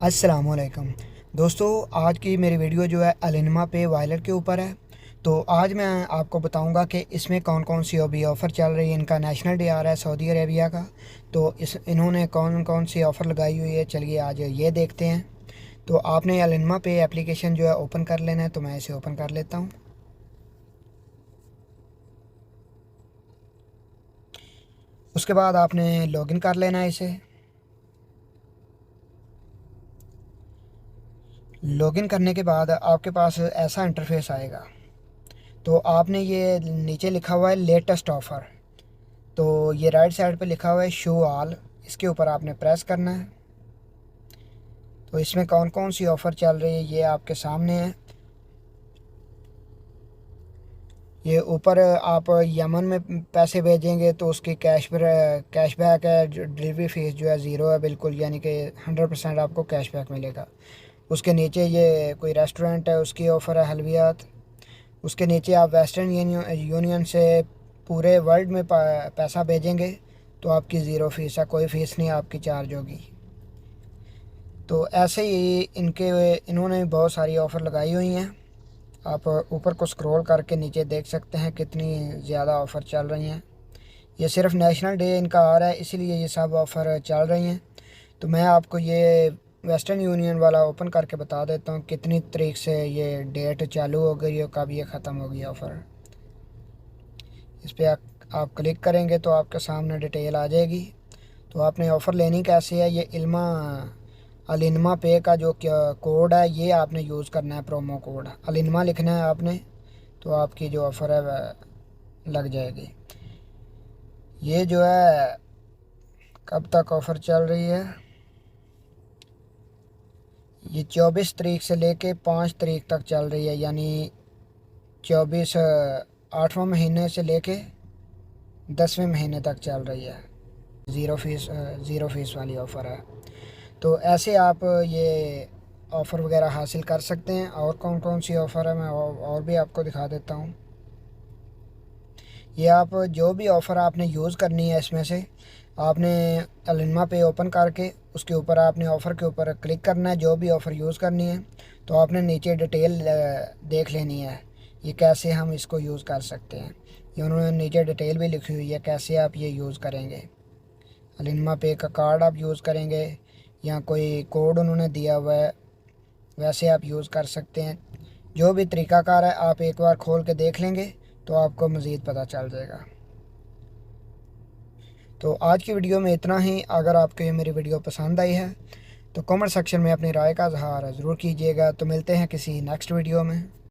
अस्सलामुअलैकुम दोस्तों, आज की मेरी वीडियो जो है अलिनमा पे वॉलेट के ऊपर है। तो आज मैं आपको बताऊंगा कि इसमें कौन कौन सी अभी ऑफ़र चल रही है। इनका नेशनल डे आ रहा है सऊदी अरेबिया का, तो इन्होंने कौन कौन सी ऑफ़र लगाई हुई है, चलिए आज ये देखते हैं। तो आपने अलिनमा पे एप्लीकेशन जो है ओपन कर लेना है, तो मैं इसे ओपन कर लेता हूँ। उसके बाद आपने लॉगिन कर लेना है इसे। लॉगिन करने के बाद आपके पास ऐसा इंटरफेस आएगा। तो आपने ये नीचे लिखा हुआ है लेटेस्ट ऑफ़र, तो ये राइट साइड पे लिखा हुआ है शो ऑल, इसके ऊपर आपने प्रेस करना है। तो इसमें कौन कौन सी ऑफ़र चल रही है ये आपके सामने है। ये ऊपर आप यमन में पैसे भेजेंगे तो उसकी कैशबैक है। जो डिलीवरी फ़ीस जो है ज़ीरो है बिल्कुल, यानी कि 100% आपको कैशबैक मिलेगा। उसके नीचे ये कोई रेस्टोरेंट है, उसकी ऑफ़र है हलवियात। उसके नीचे आप वेस्टर्न यूनियन से पूरे वर्ल्ड में पैसा भेजेंगे तो आपकी ज़ीरो फ़ीस है, कोई फ़ीस नहीं आपकी चार्ज होगी। तो ऐसे ही इन्होंने बहुत सारी ऑफ़र लगाई हुई हैं। आप ऊपर को स्क्रॉल करके नीचे देख सकते हैं कितनी ज़्यादा ऑफ़र चल रही हैं। ये सिर्फ नेशनल डे इनका आ रहा है, इसीलिए ये सब ऑफ़र चल रही हैं। तो मैं आपको ये वेस्टर्न यूनियन वाला ओपन करके बता देता हूँ कितनी तारीख से ये डेट चालू हो गई और कब ये ख़त्म होगी ऑफ़र। इस पर आप क्लिक करेंगे तो आपके सामने डिटेल आ जाएगी। तो आपने ऑफ़र लेनी कैसे है, ये अलिनमा पे का जो कोड है ये आपने यूज़ करना है। प्रोमो कोड अलिनमा लिखना है आपने, तो आपकी जो ऑफ़र है वह लग जाएगी। ये जो है कब तक ऑफ़र चल रही है, ये 24 तारीख से लेके 5 तारीख तक चल रही है, यानी 24 8वां महीने से लेके 10वें महीने तक चल रही है। ज़ीरो फीस वाली ऑफ़र है। तो ऐसे आप ये ऑफ़र वगैरह हासिल कर सकते हैं। और कौन कौन सी ऑफ़र है मैं और भी आपको दिखा देता हूँ। ये आप जो भी ऑफ़र आपने यूज़ करनी है इसमें से आपने अलिनमा पे ओपन करके उसके ऊपर आपने ऑफ़र के ऊपर क्लिक करना है, जो भी ऑफ़र यूज़ करनी है। तो आपने नीचे डिटेल देख लेनी है ये कैसे हम इसको यूज़ कर सकते हैं। ये उन्होंने नीचे डिटेल भी लिखी हुई है कैसे आप ये यूज़ करेंगे। अलिनमा पे का कार्ड आप यूज़ करेंगे या कोई कोड उन्होंने दिया हुआ है वैसे आप यूज़ कर सकते हैं। जो भी तरीक़ाकार है आप एक बार खोल के देख लेंगे तो आपको मज़ीद पता चल जाएगा। तो आज की वीडियो में इतना ही। अगर आपको ये मेरी वीडियो पसंद आई है तो कमेंट सेक्शन में अपनी राय का इज़हार ज़रूर कीजिएगा। तो मिलते हैं किसी नेक्स्ट वीडियो में।